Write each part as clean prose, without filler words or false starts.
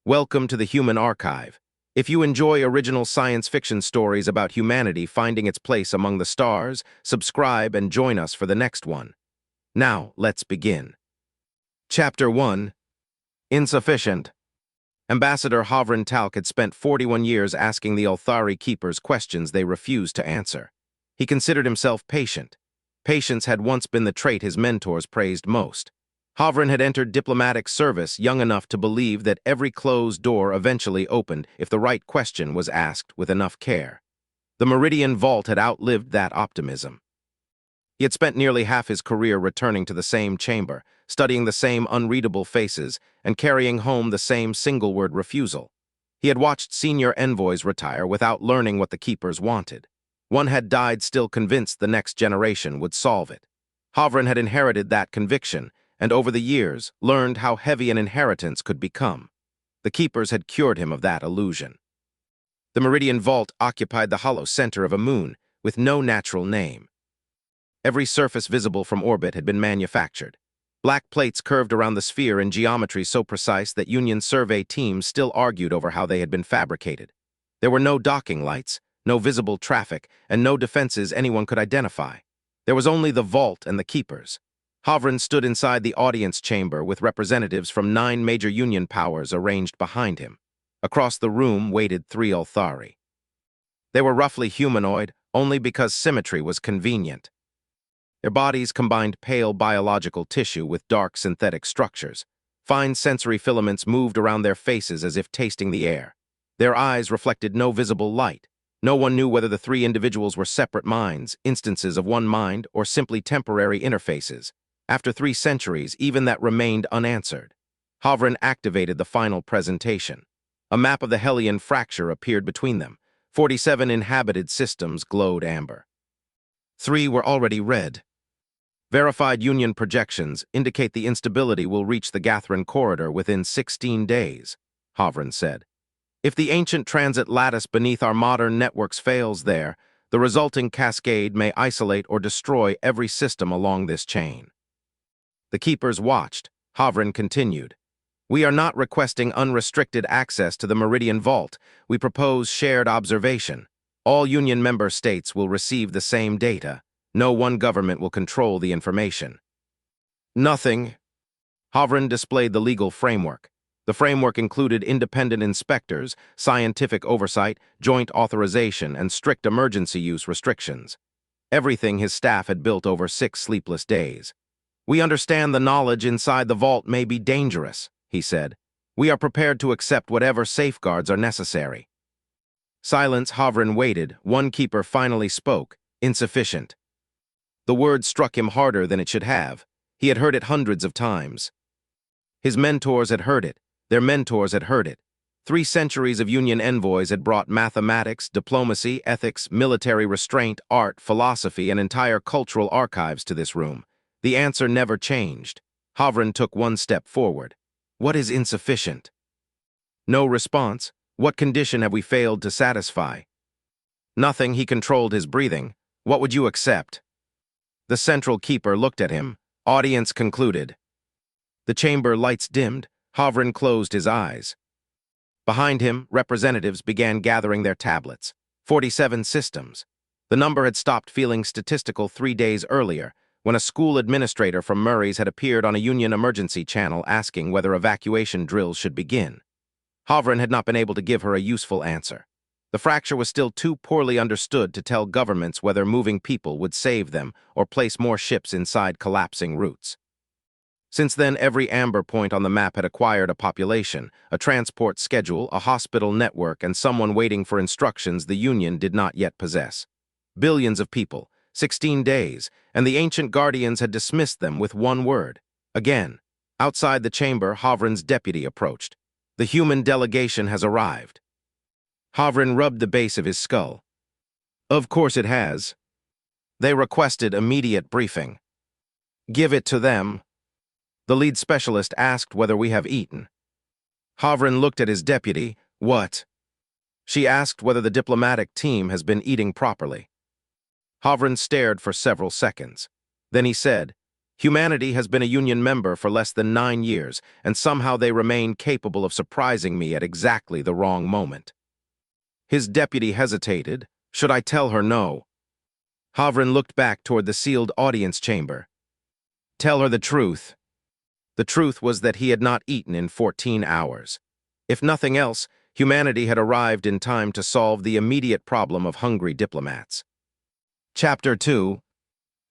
Welcome to the Human Archive. If you enjoy original science fiction stories about humanity finding its place among the stars, subscribe and join us for the next one. Now, let's begin. Chapter 1. Insufficient. Ambassador Hovren Talq had spent 41 years asking the Althari keepers questions they refused to answer. He considered himself patient. Patience had once been the trait his mentors praised most. Hovren had entered diplomatic service young enough to believe that every closed door eventually opened if the right question was asked with enough care. The Meridian Vault had outlived that optimism. He had spent nearly half his career returning to the same chamber, studying the same unreadable faces, and carrying home the same single-word refusal. He had watched senior envoys retire without learning what the keepers wanted. One had died still convinced the next generation would solve it. Hovren had inherited that conviction, and over the years learned how heavy an inheritance could become. The keepers had cured him of that illusion. The Meridian Vault occupied the hollow center of a moon with no natural name. Every surface visible from orbit had been manufactured. Black plates curved around the sphere in geometry so precise that Union survey teams still argued over how they had been fabricated. There were no docking lights, no visible traffic, and no defenses anyone could identify. There was only the vault and the keepers. Hovren stood inside the audience chamber with representatives from 9 major Union powers arranged behind him. Across the room waited 3 Althari. They were roughly humanoid only because symmetry was convenient. Their bodies combined pale biological tissue with dark synthetic structures. Fine sensory filaments moved around their faces as if tasting the air. Their eyes reflected no visible light. No one knew whether the 3 individuals were separate minds, instances of one mind, or simply temporary interfaces. After 3 centuries, even that remained unanswered. Hovren activated the final presentation. A map of the Hellion fracture appeared between them. 47 inhabited systems glowed amber. 3 were already red. Verified Union projections indicate the instability will reach the Gathran corridor within 16 days, Hovren said. If the ancient transit lattice beneath our modern networks fails there, the resulting cascade may isolate or destroy every system along this chain. The keepers watched. Hovren continued. We are not requesting unrestricted access to the Meridian Vault. We propose shared observation. All Union member states will receive the same data. No one government will control the information. Nothing. Hovren displayed the legal framework. The framework included independent inspectors, scientific oversight, joint authorization, and strict emergency use restrictions. Everything his staff had built over 6 sleepless days. We understand the knowledge inside the vault may be dangerous, he said. We are prepared to accept whatever safeguards are necessary. Silence. Hovren waited. One keeper finally spoke. Insufficient. The word struck him harder than it should have. He had heard it hundreds of times. His mentors had heard it. Their mentors had heard it. 3 centuries of Union envoys had brought mathematics, diplomacy, ethics, military restraint, art, philosophy, and entire cultural archives to this room. The answer never changed. Hovren took 1 step forward. What is insufficient? No response. What condition have we failed to satisfy? Nothing. He controlled his breathing. What would you accept? The central keeper looked at him. Audience concluded. The chamber lights dimmed. Hovren closed his eyes. Behind him, representatives began gathering their tablets. 47 systems. The number had stopped feeling statistical 3 days earlier, when a school administrator from Murray's had appeared on a Union emergency channel asking whether evacuation drills should begin. Hovren had not been able to give her a useful answer. The fracture was still too poorly understood to tell governments whether moving people would save them or place more ships inside collapsing routes. Since then, every amber point on the map had acquired a population, a transport schedule, a hospital network, and someone waiting for instructions the Union did not yet possess. Billions of people, 16 days, and the ancient guardians had dismissed them with 1 word. Again, outside the chamber, Hovren's deputy approached. The human delegation has arrived. Hovren rubbed the base of his skull. Of course it has. They requested immediate briefing. Give it to them. The lead specialist asked whether we have eaten. Hovren looked at his deputy. What? She asked whether the diplomatic team has been eating properly. Hovren stared for several seconds. Then he said, Humanity has been a Union member for less than 9 years, and somehow they remain capable of surprising me at exactly the wrong moment. His deputy hesitated. Should I tell her no? Hovren looked back toward the sealed audience chamber. Tell her the truth. The truth was that he had not eaten in 14 hours. If nothing else, humanity had arrived in time to solve the immediate problem of hungry diplomats. Chapter 2.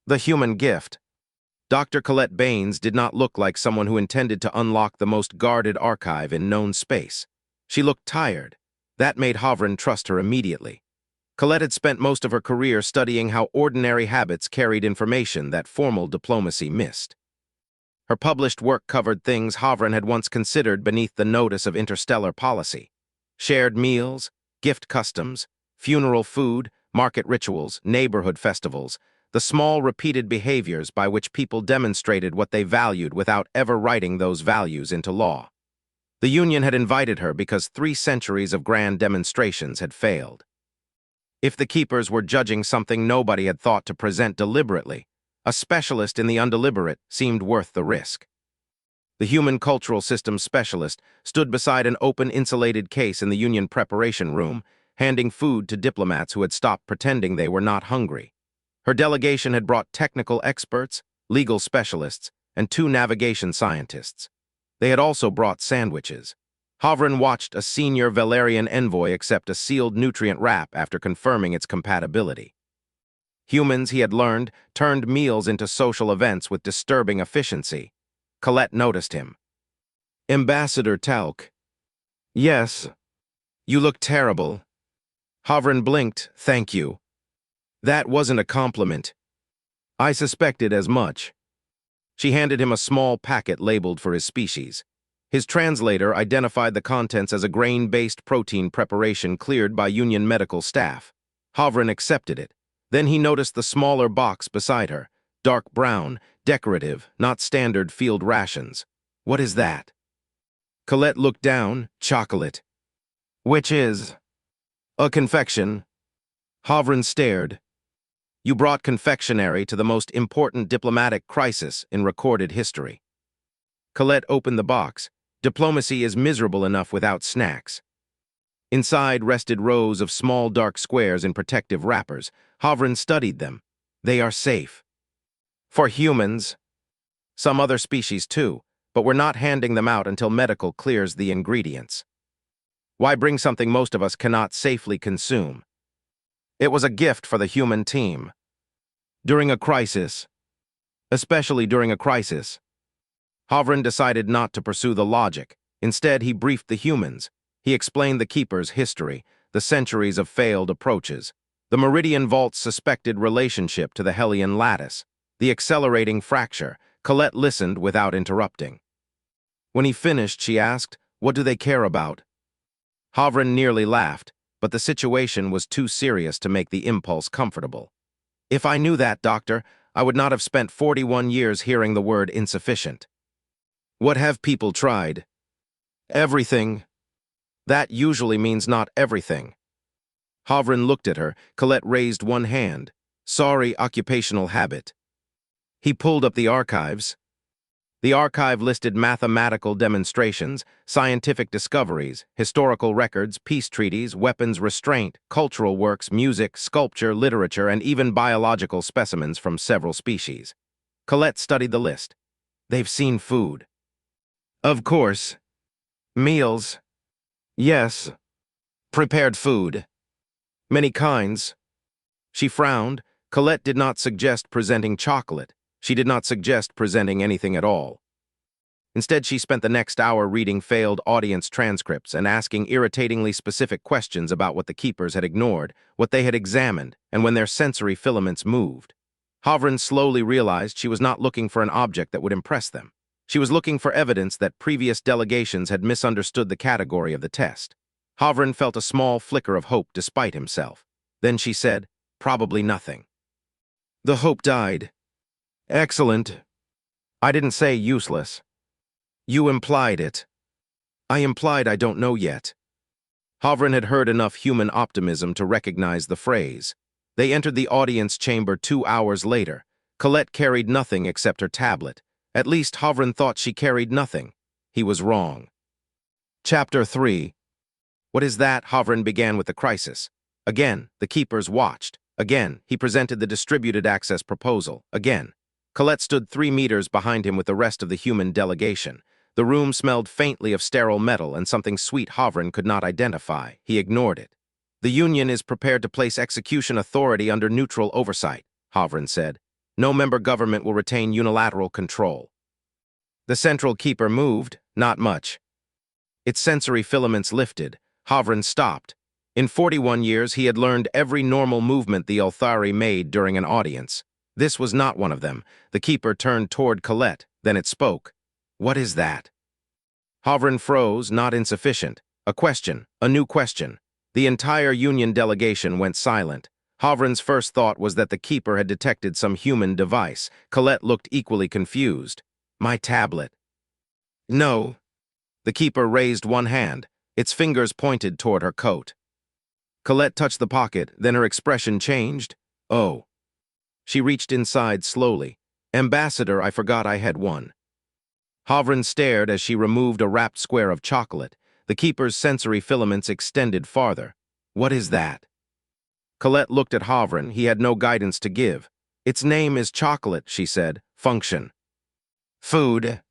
The Human Gift. Dr. Colette Baines did not look like someone who intended to unlock the most guarded archive in known space. She looked tired. That made Hovren trust her immediately. Colette had spent most of her career studying how ordinary habits carried information that formal diplomacy missed. Her published work covered things Hovren had once considered beneath the notice of interstellar policy: shared meals, gift customs, funeral food, market rituals, neighborhood festivals, the small repeated behaviors by which people demonstrated what they valued without ever writing those values into law. The Union had invited her because 3 centuries of grand demonstrations had failed. If the keepers were judging something nobody had thought to present deliberately, a specialist in the undeliberate seemed worth the risk. The human cultural systems specialist stood beside an open, insulated case in the Union preparation room, handing food to diplomats who had stopped pretending they were not hungry. Her delegation had brought technical experts, legal specialists, and 2 navigation scientists. They had also brought sandwiches. Hovren watched a senior Valerian envoy accept a sealed nutrient wrap after confirming its compatibility. Humans, he had learned, turned meals into social events with disturbing efficiency. Colette noticed him. Ambassador Talq. Yes. You look terrible. Hovren blinked. Thank you. That wasn't a compliment. I suspected as much. She handed him a small packet labeled for his species. His translator identified the contents as a grain-based protein preparation cleared by Union medical staff. Hovren accepted it. Then he noticed the smaller box beside her, dark brown, decorative, not standard field rations. What is that? Colette looked down. Chocolate. Which is? A confection. Hovren stared. You brought confectionery to the most important diplomatic crisis in recorded history. Colette opened the box. Diplomacy is miserable enough without snacks. Inside rested rows of small dark squares in protective wrappers. Hovren studied them. They are safe. For humans. Some other species too, but we're not handing them out until medical clears the ingredients. Why bring something most of us cannot safely consume? It was a gift for the human team. During a crisis. Especially during a crisis. Hovren decided not to pursue the logic. Instead, he briefed the humans. He explained the Keeper's history, the centuries of failed approaches, the Meridian Vault's suspected relationship to the Hellion lattice, the accelerating fracture. Colette listened without interrupting. When he finished, she asked, "What do they care about?" Hovren nearly laughed, but the situation was too serious to make the impulse comfortable. If I knew that, Doctor, I would not have spent 41 years hearing the word insufficient. What have people tried? Everything. That usually means not everything. Hovren looked at her. Colette raised one hand. Sorry, occupational habit. He pulled up the archives. The archive listed mathematical demonstrations, scientific discoveries, historical records, peace treaties, weapons restraint, cultural works, music, sculpture, literature, and even biological specimens from several species. Colette studied the list. They've seen food. Of course. Meals. Yes. Prepared food. Many kinds. She frowned. Colette did not suggest presenting chocolate. She did not suggest presenting anything at all. Instead, she spent the next hour reading failed audience transcripts and asking irritatingly specific questions about what the Keepers had ignored, what they had examined, and when their sensory filaments moved. Hovren slowly realized she was not looking for an object that would impress them. She was looking for evidence that previous delegations had misunderstood the category of the test. Hovren felt a small flicker of hope despite himself. Then she said, "Probably nothing." The hope died. Excellent. I didn't say useless. You implied it. I implied I don't know yet. Hovren had heard enough human optimism to recognize the phrase. They entered the audience chamber 2 hours later. Colette carried nothing except her tablet. At least Hovren thought she carried nothing. He was wrong. Chapter 3. What is that? Hovren began with the crisis. Again, the keepers watched. Again, he presented the distributed access proposal. Again. Colette stood 3 meters behind him with the rest of the human delegation. The room smelled faintly of sterile metal and something sweet Hovren could not identify. He ignored it. The Union is prepared to place execution authority under neutral oversight, Hovren said. No member government will retain unilateral control. The central keeper moved, not much. Its sensory filaments lifted. Hovren stopped. In 41 years, he had learned every normal movement the Elthari made during an audience. This was not one of them. The keeper turned toward Colette. Then it spoke. What is that? Hovren froze, not insufficient. A question, a new question. The entire Union delegation went silent. Hovren's first thought was that the keeper had detected some human device. Colette looked equally confused. My tablet. No. The keeper raised one hand. Its fingers pointed toward her coat. Colette touched the pocket, then her expression changed. Oh. She reached inside slowly. Ambassador, I forgot I had one. Hovren stared as she removed a wrapped square of chocolate. The keeper's sensory filaments extended farther. What is that? Colette looked at Hovren. He had no guidance to give. Its name is chocolate, she said. Function. Food.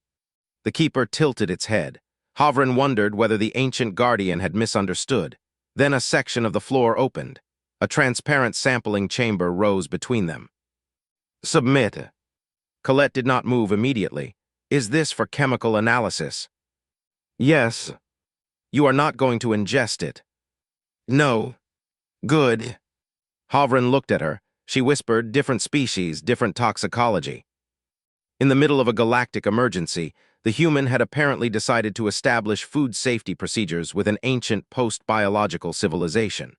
The keeper tilted its head. Hovren wondered whether the ancient guardian had misunderstood. Then a section of the floor opened. A transparent sampling chamber rose between them. Submit. Colette did not move immediately. Is this for chemical analysis? Yes. You are not going to ingest it. No. Good. Hovren looked at her. She whispered, different species, different toxicology. In the middle of a galactic emergency, the human had apparently decided to establish food safety procedures with an ancient post-biological civilization.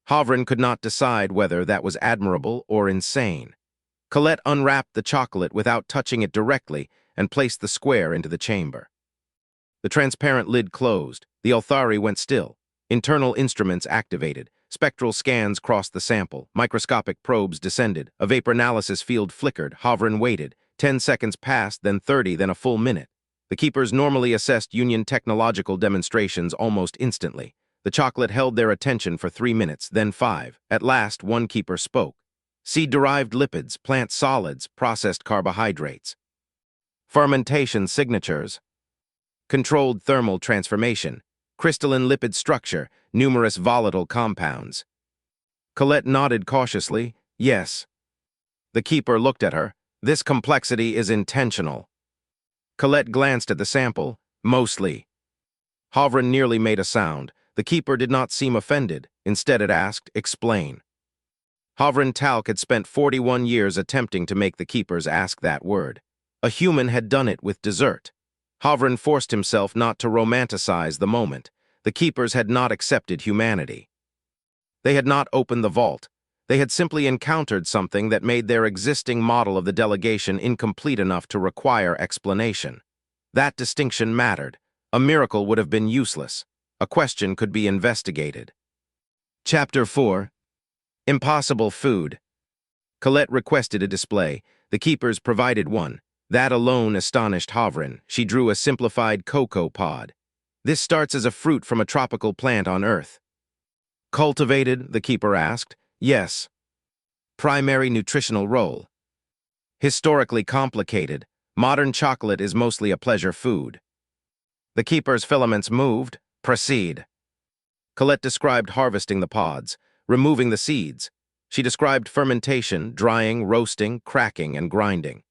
Hovren could not decide whether that was admirable or insane. Colette unwrapped the chocolate without touching it directly and placed the square into the chamber. The transparent lid closed. The Elthari went still. Internal instruments activated. Spectral scans crossed the sample. Microscopic probes descended. A vapor analysis field flickered. Hovren waited. 10 seconds passed, then 30, then a full minute. The keepers normally assessed Union technological demonstrations almost instantly. The chocolate held their attention for 3 minutes, then 5. At last, one keeper spoke. Seed-derived lipids, plant solids, processed carbohydrates. Fermentation signatures. Controlled thermal transformation. Crystalline lipid structure, numerous volatile compounds. Colette nodded cautiously. Yes. The keeper looked at her. This complexity is intentional. Colette glanced at the sample. Mostly. Hovren nearly made a sound. The keeper did not seem offended. Instead it asked, explain. Hovren Talq had spent 41 years attempting to make the keepers ask that word. A human had done it with dessert. Hovren forced himself not to romanticize the moment. The keepers had not accepted humanity. They had not opened the vault. They had simply encountered something that made their existing model of the delegation incomplete enough to require explanation. That distinction mattered. A miracle would have been useless. A question could be investigated. Chapter 4. Impossible food. Colette requested a display. The keepers provided one. That alone astonished Hovren. She drew a simplified cocoa pod. This starts as a fruit from a tropical plant on Earth. Cultivated, the keeper asked. Yes. Primary nutritional role. Historically complicated. Modern chocolate is mostly a pleasure food. The keeper's filaments moved. Proceed. Colette described harvesting the pods, removing the seeds. She described fermentation, drying, roasting, cracking, and grinding.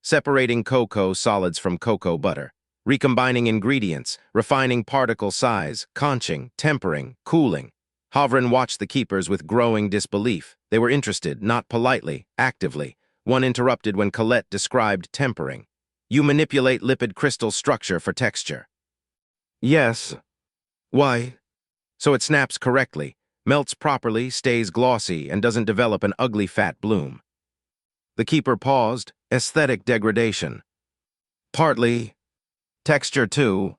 Separating cocoa solids from cocoa butter. Recombining ingredients, refining particle size, conching, tempering, cooling. Hovren watched the keepers with growing disbelief. They were interested, not politely, actively. One interrupted when Colette described tempering. You manipulate lipid crystal structure for texture. Yes. Why? So it snaps correctly, melts properly, stays glossy, and doesn't develop an ugly fat bloom. The keeper paused. Aesthetic degradation. Partly. Texture too.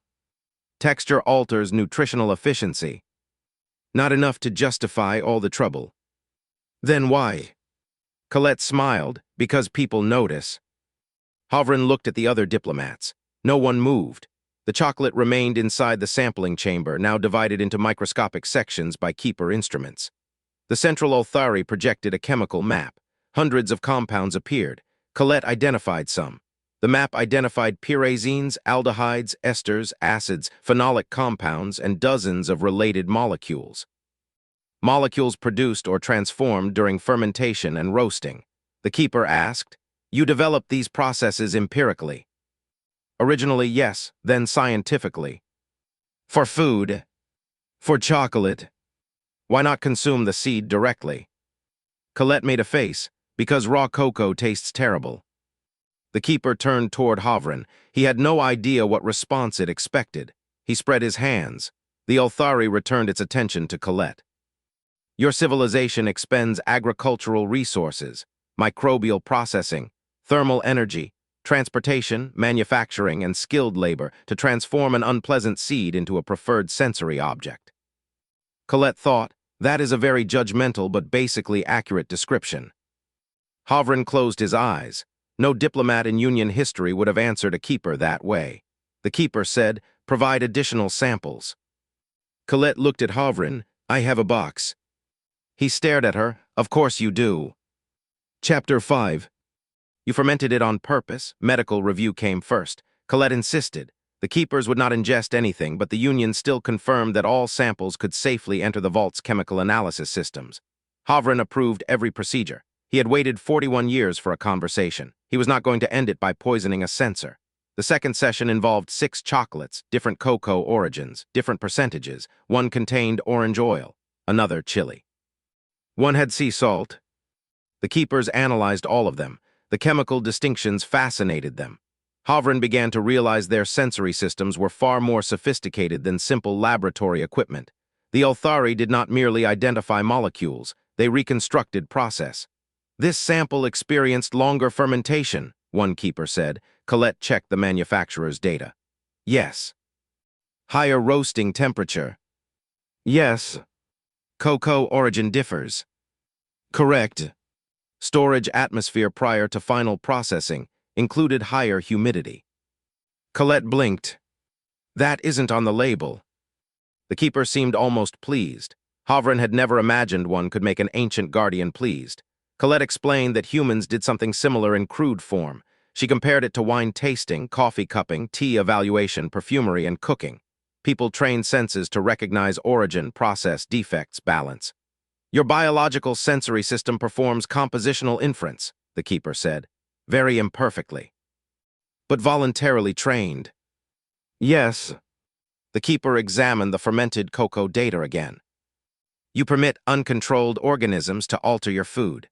Texture alters nutritional efficiency. Not enough to justify all the trouble. Then why? Colette smiled. Because people notice. Hovren looked at the other diplomats. No one moved. The chocolate remained inside the sampling chamber, now divided into microscopic sections by keeper instruments. The central Olthari projected a chemical map. Hundreds of compounds appeared. Colette identified some. The map identified pyrazines, aldehydes, esters, acids, phenolic compounds, and dozens of related molecules. Molecules produced or transformed during fermentation and roasting. The keeper asked, "You developed these processes empirically?" "Originally, yes, then scientifically." "For food?" "For chocolate." "Why not consume the seed directly?" Colette made a face. "Because raw cocoa tastes terrible." The keeper turned toward Hovren. He had no idea what response it expected. He spread his hands. The Olthari returned its attention to Colette. "Your civilization expends agricultural resources, microbial processing, thermal energy, transportation, manufacturing, and skilled labor to transform an unpleasant seed into a preferred sensory object." Colette thought, that is a very judgmental but basically accurate description. Hovren closed his eyes. No diplomat in Union history would have answered a keeper that way. The keeper said, "Provide additional samples." Colette looked at Hovren. "I have a box." He stared at her. "Of course you do." Chapter 5. "You fermented it on purpose." Medical review came first. Colette insisted. The keepers would not ingest anything, but the Union still confirmed that all samples could safely enter the Vault's chemical analysis systems. Hovren approved every procedure. He had waited 41 years for a conversation. He was not going to end it by poisoning a sensor. The second session involved 6 chocolates, different cocoa origins, different percentages. One contained orange oil, another chili. One had sea salt. The keepers analyzed all of them. The chemical distinctions fascinated them. Hovren began to realize their sensory systems were far more sophisticated than simple laboratory equipment. The Olthari did not merely identify molecules, they reconstructed process. "This sample experienced longer fermentation," one keeper said. Colette checked the manufacturer's data. "Yes." "Higher roasting temperature." "Yes." "Cocoa origin differs." "Correct." "Storage atmosphere prior to final processing included higher humidity." Colette blinked. "That isn't on the label." The keeper seemed almost pleased. Hovren had never imagined one could make an ancient guardian pleased. Colette explained that humans did something similar in crude form. She compared it to wine tasting, coffee cupping, tea evaluation, perfumery, and cooking. People trained senses to recognize origin, process, defects, balance. "Your biological sensory system performs compositional inference," the keeper said, "very imperfectly." "But voluntarily trained." "Yes." The keeper examined the fermented cocoa data again. "You permit uncontrolled organisms to alter your food."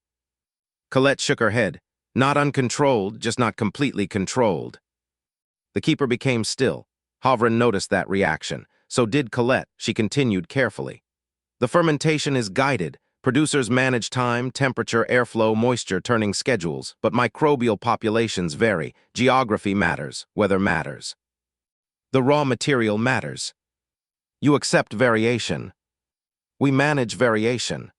Colette shook her head. "Not uncontrolled, just not completely controlled." The keeper became still. Hovren noticed that reaction. So did Colette. She continued carefully. "The fermentation is guided. Producers manage time, temperature, airflow, moisture turning schedules, but microbial populations vary. Geography matters, weather matters. The raw material matters. You accept variation. We manage variation.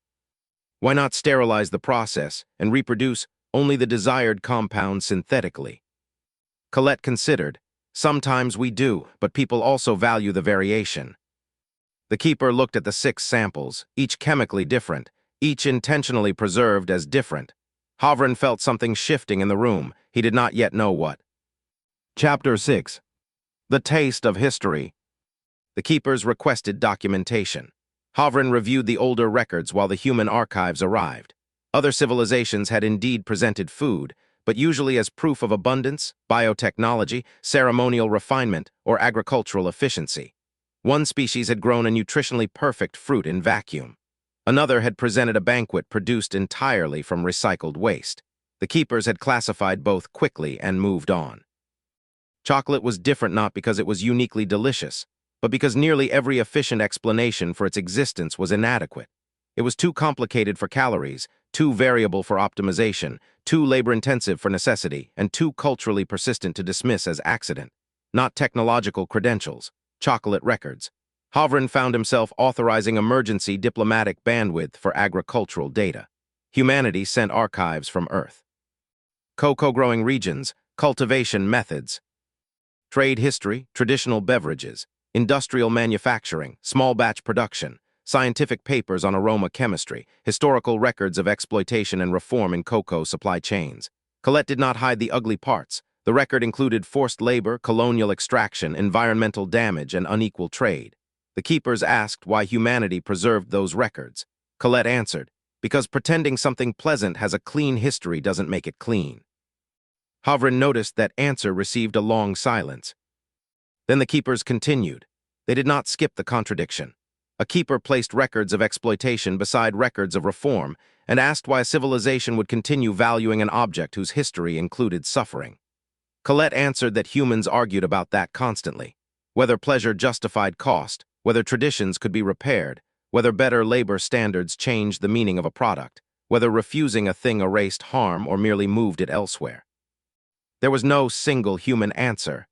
Why not sterilize the process and reproduce only the desired compound synthetically?" Colette considered. "Sometimes we do, but people also value the variation." The keeper looked at the 6 samples, each chemically different, each intentionally preserved as different. Hovren felt something shifting in the room. He did not yet know what. Chapter 6. The Taste of History. The keepers requested documentation. Hovren reviewed the older records while the human archives arrived. Other civilizations had indeed presented food, but usually as proof of abundance, biotechnology, ceremonial refinement, or agricultural efficiency. One species had grown a nutritionally perfect fruit in vacuum. Another had presented a banquet produced entirely from recycled waste. The keepers had classified both quickly and moved on. Chocolate was different not because it was uniquely delicious, but because nearly every efficient explanation for its existence was inadequate. It was too complicated for calories, too variable for optimization, too labor-intensive for necessity, and too culturally persistent to dismiss as accident. Not technological credentials, chocolate records. Hovren found himself authorizing emergency diplomatic bandwidth for agricultural data. Humanity sent archives from Earth. cocoa-growing regions, cultivation methods, trade history, traditional beverages, industrial manufacturing, small-batch production, scientific papers on aroma chemistry, historical records of exploitation and reform in cocoa supply chains. Colette did not hide the ugly parts. The record included forced labor, colonial extraction, environmental damage, and unequal trade. The keepers asked why humanity preserved those records. Colette answered, because pretending something pleasant has a clean history doesn't make it clean. Hovren noticed that answer received a long silence. Then the keepers continued. They did not skip the contradiction. A keeper placed records of exploitation beside records of reform and asked why a civilization would continue valuing an object whose history included suffering. Colette answered that humans argued about that constantly. Whether pleasure justified cost, whether traditions could be repaired, whether better labor standards changed the meaning of a product, whether refusing a thing erased harm or merely moved it elsewhere. There was no single human answer.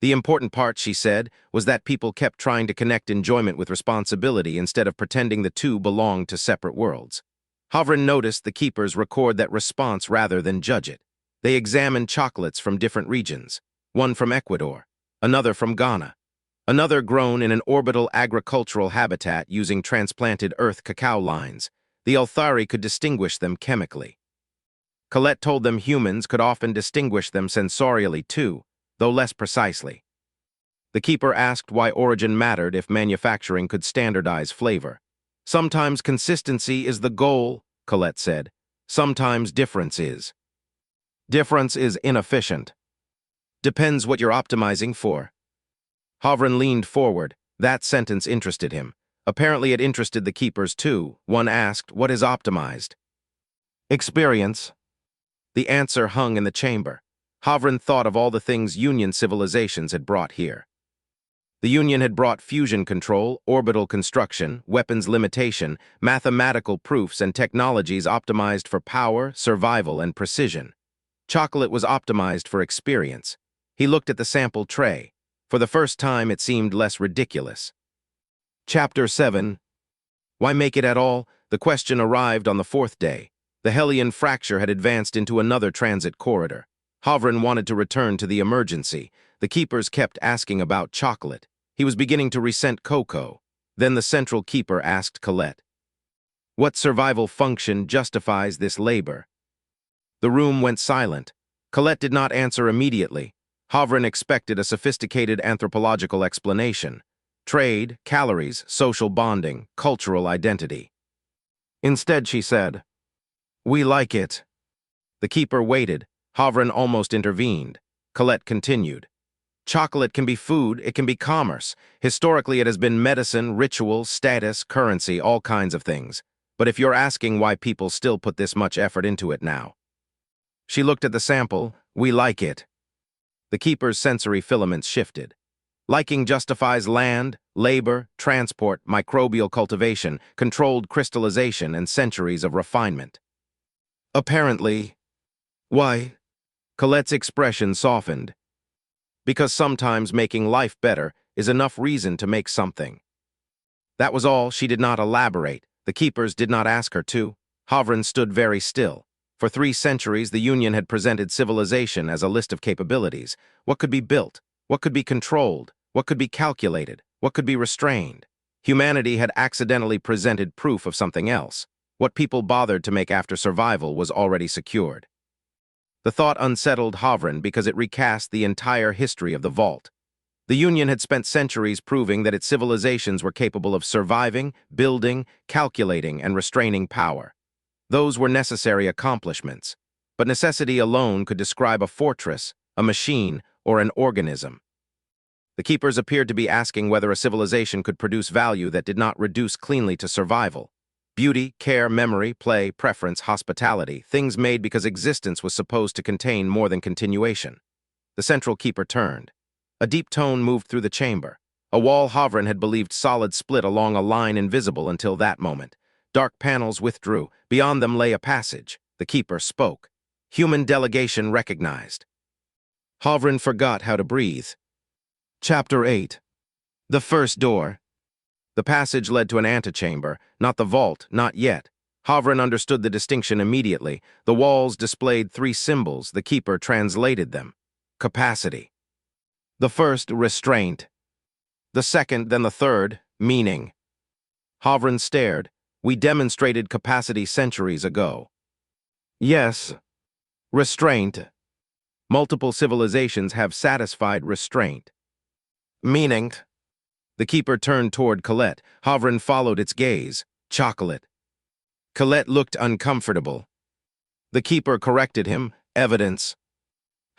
The important part, she said, was that people kept trying to connect enjoyment with responsibility instead of pretending the two belonged to separate worlds. Hovren noticed the keepers record that response rather than judge it. They examined chocolates from different regions, one from Ecuador, another from Ghana, another grown in an orbital agricultural habitat using transplanted earth cacao lines. The Althari could distinguish them chemically. Colette told them humans could often distinguish them sensorially too, though less precisely. The keeper asked why origin mattered if manufacturing could standardize flavor. Sometimes consistency is the goal, Colette said. Sometimes difference is. Difference is inefficient. Depends what you're optimizing for. Hovren leaned forward. That sentence interested him. Apparently it interested the keepers too. One asked, what is optimized? Experience. The answer hung in the chamber. Hovren thought of all the things Union civilizations had brought here. The Union had brought fusion control, orbital construction, weapons limitation, mathematical proofs, and technologies optimized for power, survival, and precision. Chocolate was optimized for experience. He looked at the sample tray. For the first time, it seemed less ridiculous. Chapter 7. Why make it at all? The question arrived on the fourth day. The Hellion fracture had advanced into another transit corridor. Hovren wanted to return to the emergency. The keepers kept asking about chocolate. He was beginning to resent cocoa. Then the central keeper asked Colette, what survival function justifies this labor? The room went silent. Colette did not answer immediately. Hovren expected a sophisticated anthropological explanation. Trade, calories, social bonding, cultural identity. Instead, she said, we like it. The keeper waited. Hovren almost intervened. Colette continued. Chocolate can be food, it can be commerce. Historically, it has been medicine, ritual, status, currency, all kinds of things. But if you're asking why people still put this much effort into it now. She looked at the sample. We like it. The keeper's sensory filaments shifted. Liking justifies land, labor, transport, microbial cultivation, controlled crystallization, and centuries of refinement. Apparently. Why? Colette's expression softened. Because sometimes making life better is enough reason to make something. That was all. She did not elaborate. The keepers did not ask her to. Hovren stood very still. For 3 centuries, the Union had presented civilization as a list of capabilities. What could be built? What could be controlled? What could be calculated? What could be restrained? Humanity had accidentally presented proof of something else. What people bothered to make after survival was already secured. The thought unsettled Hovren because it recast the entire history of the Vault. The Union had spent centuries proving that its civilizations were capable of surviving, building, calculating, and restraining power. Those were necessary accomplishments, but necessity alone could describe a fortress, a machine, or an organism. The keepers appeared to be asking whether a civilization could produce value that did not reduce cleanly to survival. Beauty, care, memory, play, preference, hospitality, things made because existence was supposed to contain more than continuation. The central keeper turned. A deep tone moved through the chamber. A wall Hovren had believed solid split along a line invisible until that moment. Dark panels withdrew. Beyond them lay a passage. The keeper spoke. Human delegation recognized. Hovren forgot how to breathe. Chapter 8. The first door. The passage led to an antechamber, not the vault, not yet. Hovren understood the distinction immediately. The walls displayed three symbols. The keeper translated them. Capacity. The first, restraint. The second, then the third, meaning. Hovren stared. We demonstrated capacity centuries ago. Yes. Restraint. Multiple civilizations have satisfied restraint. Meaning. The keeper turned toward Colette. Hovren followed its gaze. Chocolate. Colette looked uncomfortable. The keeper corrected him. Evidence.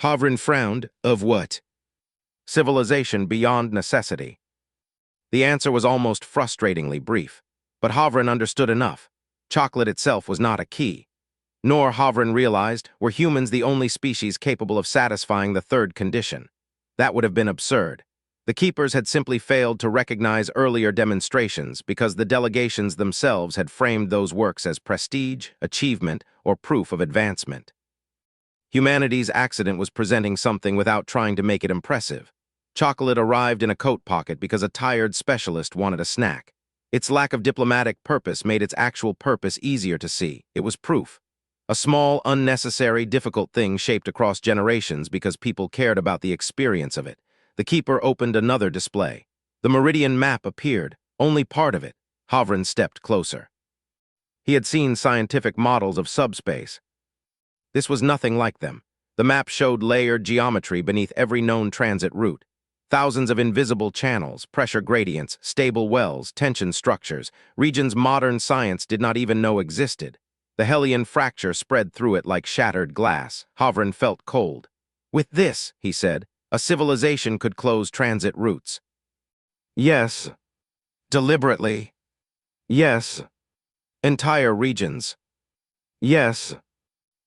Hovren frowned. Of what? Civilization beyond necessity. The answer was almost frustratingly brief, but Hovren understood enough. Chocolate itself was not a key. Nor, Hovren realized, were humans the only species capable of satisfying the third condition. That would have been absurd. The keepers had simply failed to recognize earlier demonstrations because the delegations themselves had framed those works as prestige, achievement, or proof of advancement. Humanity's accident was presenting something without trying to make it impressive. Chocolate arrived in a coat pocket because a tired specialist wanted a snack. Its lack of diplomatic purpose made its actual purpose easier to see. It was proof. A small, unnecessary, difficult thing shaped across generations because people cared about the experience of it. The keeper opened another display. The Meridian map appeared, only part of it. Hovren stepped closer. He had seen scientific models of subspace. This was nothing like them. The map showed layered geometry beneath every known transit route. Thousands of invisible channels, pressure gradients, stable wells, tension structures, regions modern science did not even know existed. The Hellion fracture spread through it like shattered glass. Hovren felt cold. With this, he said, a civilization could close transit routes. Yes. Deliberately. Yes. Entire regions. Yes.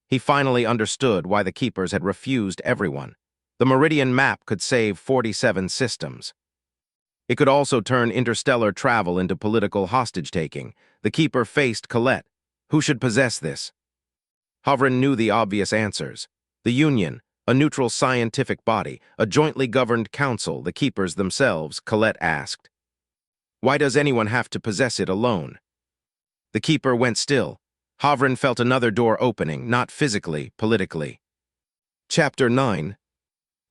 He finally understood why the keepers had refused everyone. The Meridian map could save 47 systems. It could also turn interstellar travel into political hostage-taking. The keeper faced Colette. Who should possess this? Hovren knew the obvious answers. The Union, a neutral scientific body, a jointly governed council, the keepers themselves, Colette asked. Why does anyone have to possess it alone? The keeper went still. Hovren felt another door opening, not physically, politically. Chapter 9.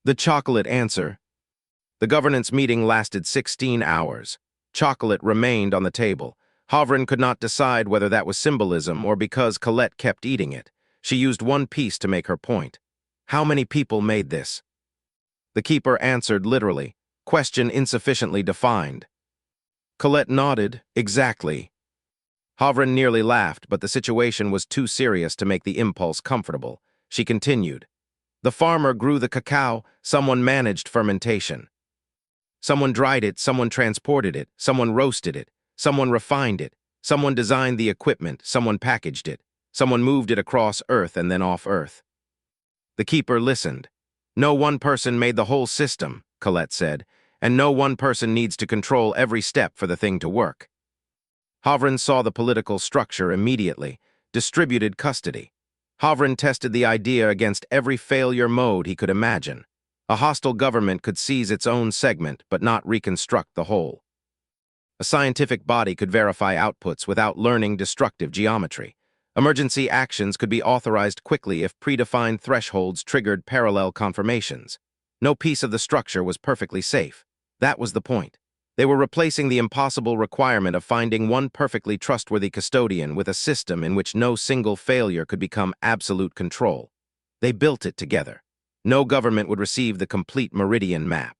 The Chocolate Answer. The governance meeting lasted 16 hours. Chocolate remained on the table. Hovren could not decide whether that was symbolism or because Colette kept eating it. She used one piece to make her point. How many people made this? The keeper answered literally. Question insufficiently defined. Colette nodded. Exactly. Hovren nearly laughed, but the situation was too serious to make the impulse comfortable. She continued. The farmer grew the cacao, someone managed fermentation. Someone dried it, someone transported it, someone roasted it, someone refined it, someone designed the equipment, someone packaged it, someone moved it across Earth and then off Earth. The keeper listened. No one person made the whole system, Colette said, and no one person needs to control every step for the thing to work. Hovren saw the political structure immediately. Distributed custody. Hovren tested the idea against every failure mode he could imagine. A hostile government could seize its own segment but not reconstruct the whole. A scientific body could verify outputs without learning destructive geometry. Emergency actions could be authorized quickly if predefined thresholds triggered parallel confirmations. No piece of the structure was perfectly safe. That was the point. They were replacing the impossible requirement of finding one perfectly trustworthy custodian with a system in which no single failure could become absolute control. They built it together. No government would receive the complete Meridian map.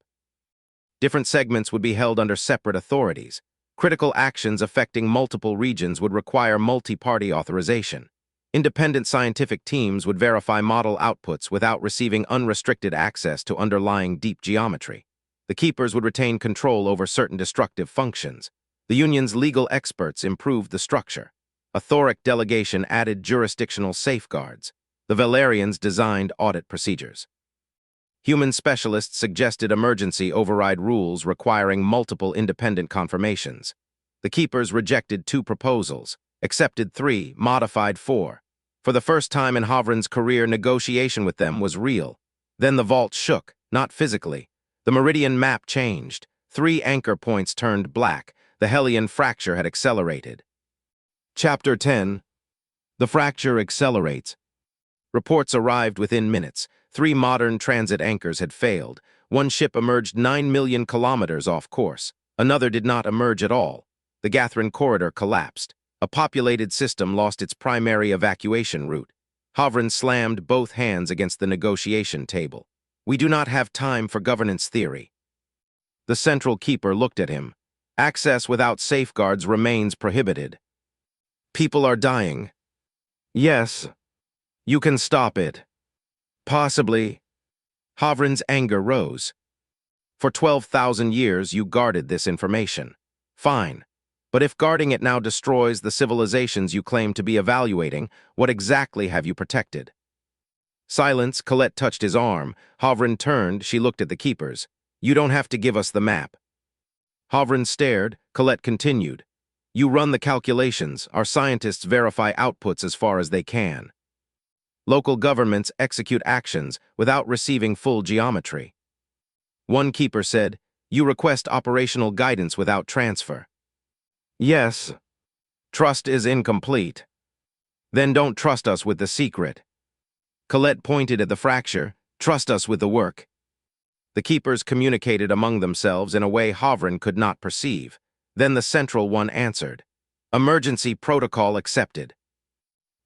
Different segments would be held under separate authorities. Critical actions affecting multiple regions would require multi-party authorization. Independent scientific teams would verify model outputs without receiving unrestricted access to underlying deep geometry. The keepers would retain control over certain destructive functions. The Union's legal experts improved the structure. A Talq delegation added jurisdictional safeguards. The Valerians designed audit procedures. Human specialists suggested emergency override rules requiring multiple independent confirmations. The keepers rejected 2 proposals, accepted 3, modified 4. For the first time in Hovren's career, negotiation with them was real. Then the vault shook, not physically. The Meridian map changed. 3 anchor points turned black. The Hellion fracture had accelerated. Chapter 10. The fracture accelerates. Reports arrived within minutes. 3 modern transit anchors had failed. One ship emerged 9 million kilometers off course. Another did not emerge at all. The Gathrin corridor collapsed. A populated system lost its primary evacuation route. Hovren slammed both hands against the negotiation table. We do not have time for governance theory. The central keeper looked at him. Access without safeguards remains prohibited. People are dying. Yes. You can stop it. Possibly. Hovren's anger rose. For 12,000 years you guarded this information. Fine. But if guarding it now destroys the civilizations you claim to be evaluating, what exactly have you protected? Silence. Colette touched his arm. Hovren turned. She looked at the keepers. You don't have to give us the map. Hovren stared. Colette continued. You run the calculations. Our scientists verify outputs as far as they can. Local governments execute actions without receiving full geometry. One keeper said, you request operational guidance without transfer. Yes. Trust is incomplete. Then don't trust us with the secret. Colette pointed at the fracture. Trust us with the work. The keepers communicated among themselves in a way Hovren could not perceive. Then the central one answered. Emergency protocol accepted.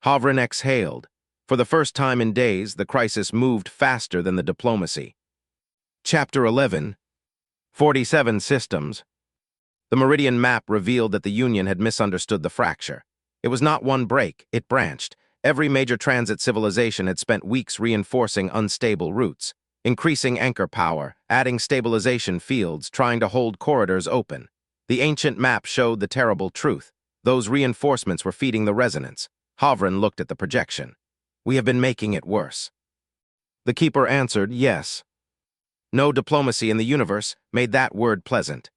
Hovren exhaled. For the first time in days, the crisis moved faster than the diplomacy. Chapter 11. 47 Systems. The Meridian map revealed that the Union had misunderstood the fracture. It was not one break, it branched. Every major transit civilization had spent weeks reinforcing unstable routes, increasing anchor power, adding stabilization fields, trying to hold corridors open. The ancient map showed the terrible truth. Those reinforcements were feeding the resonance. Hovren looked at the projection. We have been making it worse. The keeper answered, yes. No diplomacy in the universe made that word pleasant.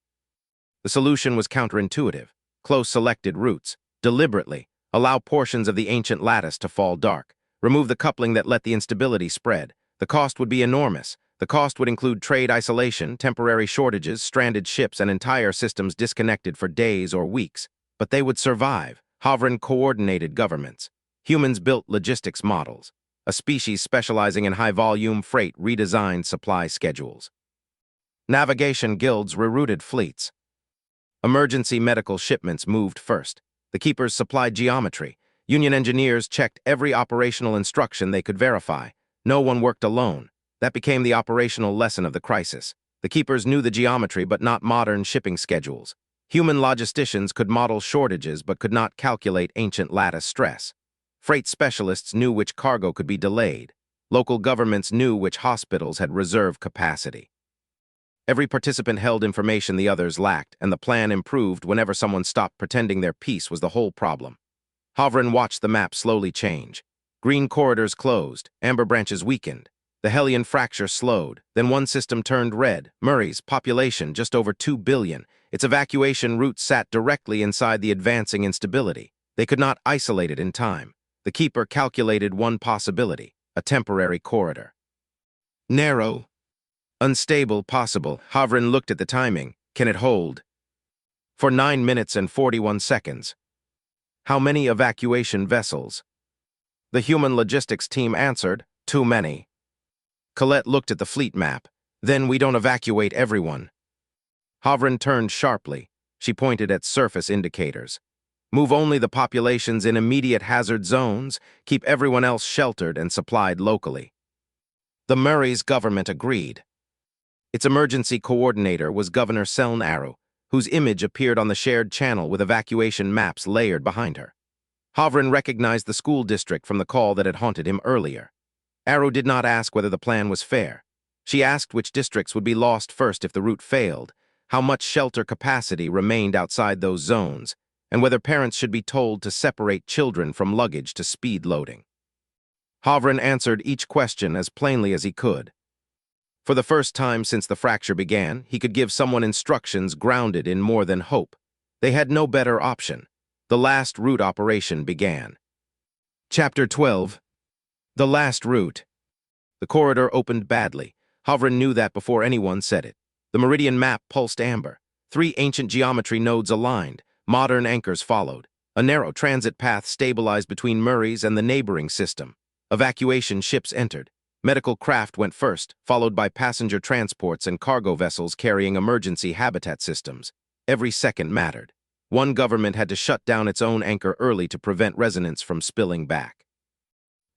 The solution was counterintuitive. Close selected routes, deliberately, allow portions of the ancient lattice to fall dark. Remove the coupling that let the instability spread. The cost would be enormous. The cost would include trade isolation, temporary shortages, stranded ships, and entire systems disconnected for days or weeks. But they would survive. Hovren coordinated governments. Humans built logistics models. A species specializing in high-volume freight redesigned supply schedules. Navigation guilds rerouted fleets. Emergency medical shipments moved first. The keepers supplied geometry. Union engineers checked every operational instruction they could verify. No one worked alone. That became the operational lesson of the crisis. The keepers knew the geometry but not modern shipping schedules. Human logisticians could model shortages but could not calculate ancient lattice stress. Freight specialists knew which cargo could be delayed. Local governments knew which hospitals had reserve capacity. Every participant held information the others lacked, and the plan improved whenever someone stopped pretending their peace was the whole problem. Hovren watched the map slowly change. Green corridors closed, amber branches weakened. The Hellion fracture slowed, then one system turned red. Murray's population just over 2 billion. Its evacuation route sat directly inside the advancing instability. They could not isolate it in time. The keeper calculated one possibility, a temporary corridor. Narrow. Unstable possible. Hovren looked at the timing. Can it hold? For 9 minutes and 41 seconds. How many evacuation vessels? The human logistics team answered, too many. Colette looked at the fleet map. Then we don't evacuate everyone. Hovren turned sharply. She pointed at surface indicators. Move only the populations in immediate hazard zones, keep everyone else sheltered and supplied locally. The Murray's government agreed. Its emergency coordinator was Governor Seln Aru, whose image appeared on the shared channel with evacuation maps layered behind her. Hovren recognized the school district from the call that had haunted him earlier. Aru did not ask whether the plan was fair. She asked which districts would be lost first if the route failed, how much shelter capacity remained outside those zones, and whether parents should be told to separate children from luggage to speed loading. Hovren answered each question as plainly as he could. For the first time since the fracture began, he could give someone instructions grounded in more than hope. They had no better option. The last route operation began. Chapter 12. The last route. The corridor opened badly. Hovren knew that before anyone said it. The Meridian map pulsed amber. 3 ancient geometry nodes aligned. Modern anchors followed. A narrow transit path stabilized between Murray's and the neighboring system. Evacuation ships entered. Medical craft went first, followed by passenger transports and cargo vessels carrying emergency habitat systems. Every second mattered. One government had to shut down its own anchor early to prevent resonance from spilling back.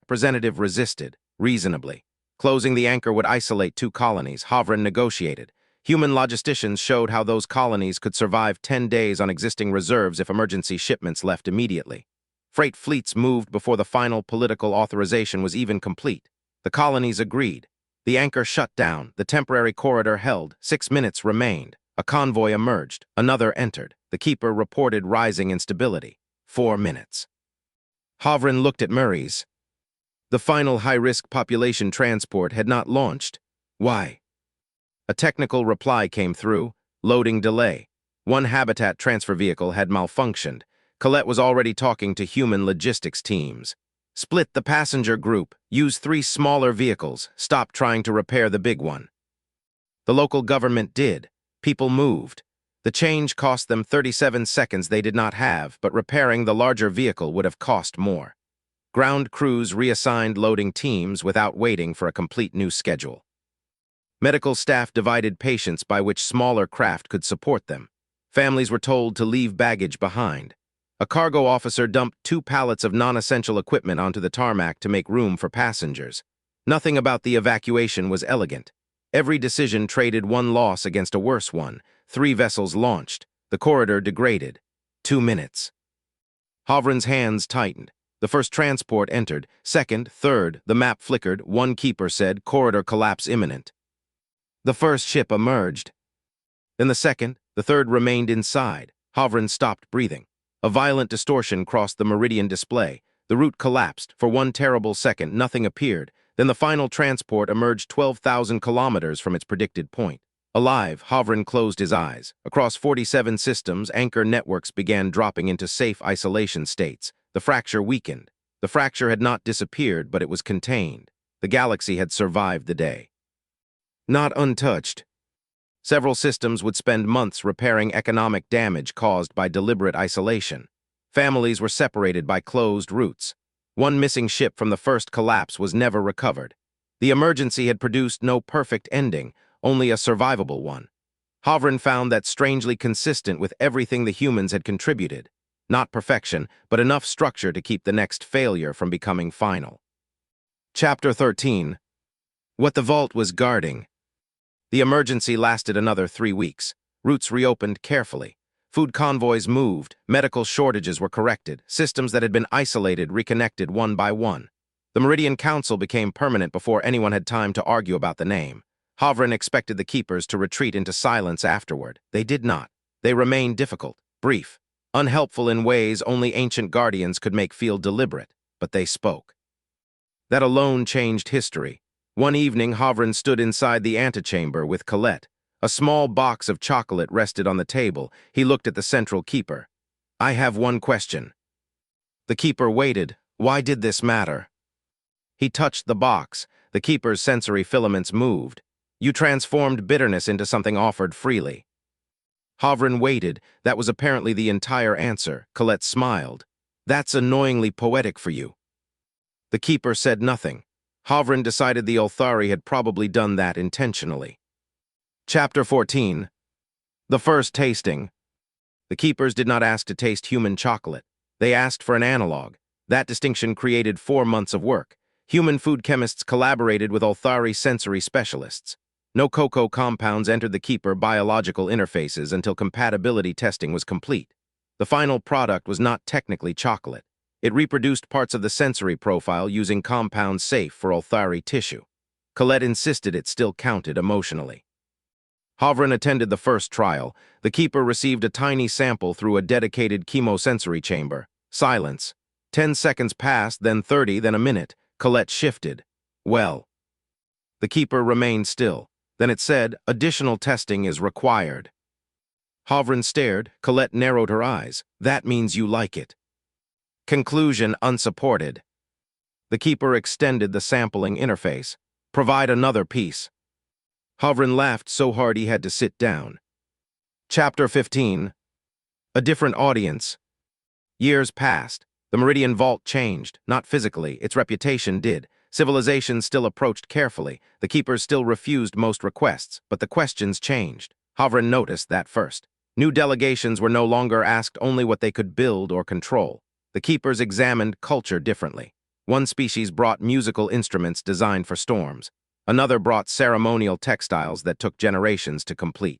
Representative resisted, reasonably. Closing the anchor would isolate two colonies. Hovren negotiated. Human logisticians showed how those colonies could survive 10 days on existing reserves if emergency shipments left immediately. Freight fleets moved before the final political authorization was even complete. The colonies agreed. The anchor shut down. The temporary corridor held. 6 minutes remained. A convoy emerged. Another entered. The keeper reported rising instability. 4 minutes. Hovren looked at Murray's. The final high-risk population transport had not launched. Why? A technical reply came through. Loading delay. One habitat transfer vehicle had malfunctioned. Colette was already talking to human logistics teams. Split the passenger group. Use 3 smaller vehicles. Stop trying to repair the big one. The local government did. People moved. The change cost them 37 seconds they did not have, but repairing the larger vehicle would have cost more. Ground crews reassigned loading teams without waiting for a complete new schedule. Medical staff divided patients by which smaller craft could support them. Families were told to leave baggage behind. A cargo officer dumped 2 pallets of non-essential equipment onto the tarmac to make room for passengers. Nothing about the evacuation was elegant. Every decision traded one loss against a worse one. 3 vessels launched. The corridor degraded. 2 minutes. Hovren's hands tightened. The first transport entered. Second, third, the map flickered. One keeper said, corridor collapse imminent. The first ship emerged. Then the second, the third remained inside. Hovren stopped breathing. A violent distortion crossed the Meridian display. The route collapsed. For one terrible second, nothing appeared. Then the final transport emerged 12,000 kilometers from its predicted point. Alive, Hovren closed his eyes. Across 47 systems, anchor networks began dropping into safe isolation states. The fracture weakened. The fracture had not disappeared, but it was contained. The galaxy had survived the day. Not untouched. Several systems would spend months repairing economic damage caused by deliberate isolation. Families were separated by closed routes. One missing ship from the first collapse was never recovered. The emergency had produced no perfect ending, only a survivable one. Hovren found that strangely consistent with everything the humans had contributed. Not perfection, but enough structure to keep the next failure from becoming final. Chapter 13. What the Vault was guarding. The emergency lasted another 3 weeks. Routes reopened carefully. Food convoys moved. Medical shortages were corrected. Systems that had been isolated reconnected one by one. The Meridian Council became permanent before anyone had time to argue about the name. Hovren expected the keepers to retreat into silence afterward. They did not. They remained difficult, brief, unhelpful in ways only ancient guardians could make feel deliberate, but they spoke. That alone changed history. One evening, Hovren stood inside the antechamber with Colette. A small box of chocolate rested on the table. He looked at the central keeper. I have one question. The keeper waited. Why did this matter? He touched the box. The keeper's sensory filaments moved. You transformed bitterness into something offered freely. Hovren waited. That was apparently the entire answer. Colette smiled. That's annoyingly poetic for you. The keeper said nothing. Hovren decided the Olthari had probably done that intentionally. Chapter 14. The first tasting. The keepers did not ask to taste human chocolate. They asked for an analog. That distinction created 4 months of work. Human food chemists collaborated with Olthari sensory specialists. No cocoa compounds entered the keeper biological interfaces until compatibility testing was complete. The final product was not technically chocolate. It reproduced parts of the sensory profile using compounds safe for Olthari tissue. Colette insisted it still counted emotionally. Hovren attended the first trial. The keeper received a tiny sample through a dedicated chemosensory chamber. Silence. 10 seconds passed, then 30, then a minute. Colette shifted. Well. The keeper remained still. Then it said, additional testing is required. Hovren stared. Colette narrowed her eyes. That means you like it. Conclusion unsupported. The keeper extended the sampling interface. Provide another piece. Hovren laughed so hard he had to sit down. Chapter 15. A different audience. Years passed. The Meridian Vault changed, not physically, its reputation did. Civilization still approached carefully. The keepers still refused most requests, but the questions changed. Hovren noticed that first. New delegations were no longer asked only what they could build or control. The keepers examined culture differently. One species brought musical instruments designed for storms. Another brought ceremonial textiles that took generations to complete.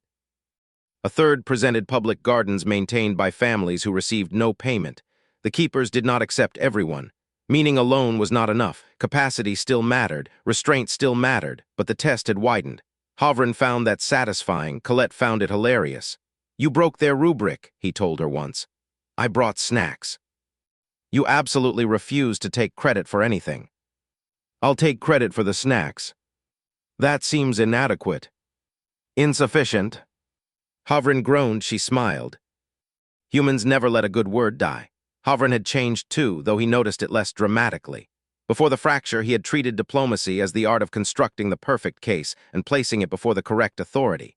A third presented public gardens maintained by families who received no payment. The keepers did not accept everyone. Meaning alone was not enough. Capacity still mattered, restraint still mattered, but the test had widened. Hovren found that satisfying, Colette found it hilarious. "You broke their rubric," he told her once. "I brought snacks." "You absolutely refused to take credit for anything." "I'll take credit for the snacks." "That seems inadequate." "Insufficient." Hovren groaned. She smiled. Humans never let a good word die. Hovren had changed too, though he noticed it less dramatically. Before the fracture, he had treated diplomacy as the art of constructing the perfect case and placing it before the correct authority.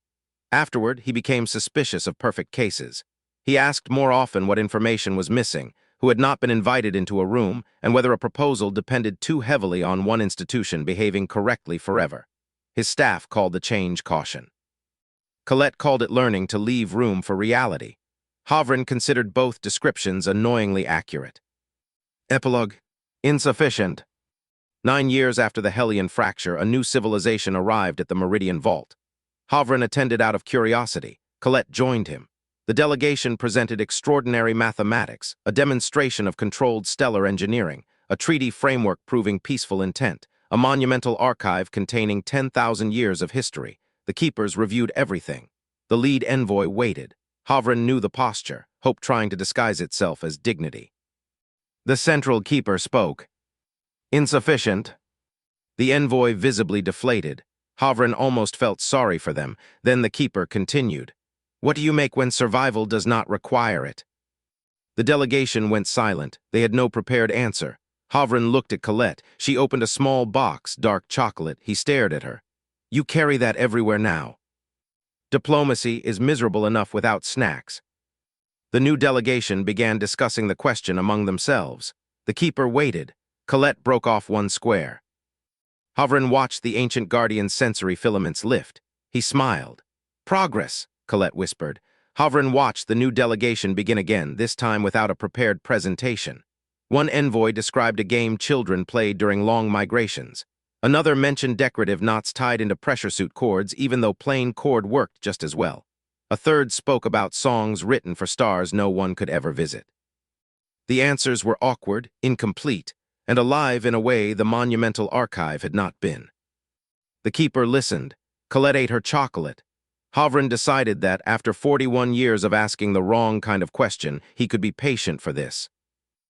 Afterward, he became suspicious of perfect cases. He asked more often what information was missing, who had not been invited into a room, and whether a proposal depended too heavily on one institution behaving correctly forever. His staff called the change caution. Colette called it learning to leave room for reality. Hovren considered both descriptions annoyingly accurate. Epilogue. Insufficient. 9 years after the Hellion fracture, a new civilization arrived at the Meridian Vault. Hovren attended out of curiosity. Colette joined him. The delegation presented extraordinary mathematics, a demonstration of controlled stellar engineering, a treaty framework proving peaceful intent, a monumental archive containing 10,000 years of history. The keepers reviewed everything. The lead envoy waited. Hovren knew the posture, hope trying to disguise itself as dignity. The central keeper spoke. Insufficient. The envoy visibly deflated. Hovren almost felt sorry for them. Then the keeper continued. What do you make when survival does not require it? The delegation went silent. They had no prepared answer. Hovren looked at Colette. She opened a small box, dark chocolate. He stared at her. You carry that everywhere now. Diplomacy is miserable enough without snacks. The new delegation began discussing the question among themselves. The keeper waited. Colette broke off one square. Hovren watched the ancient guardian's sensory filaments lift. He smiled. Progress, Colette whispered. Hovren watched the new delegation begin again, this time without a prepared presentation. One envoy described a game children played during long migrations. Another mentioned decorative knots tied into pressure suit cords, even though plain cord worked just as well. A third spoke about songs written for stars no one could ever visit. The answers were awkward, incomplete, and alive in a way the monumental archive had not been. The keeper listened. Colette ate her chocolate. Hovren decided that, after 41 years of asking the wrong kind of question, he could be patient for this.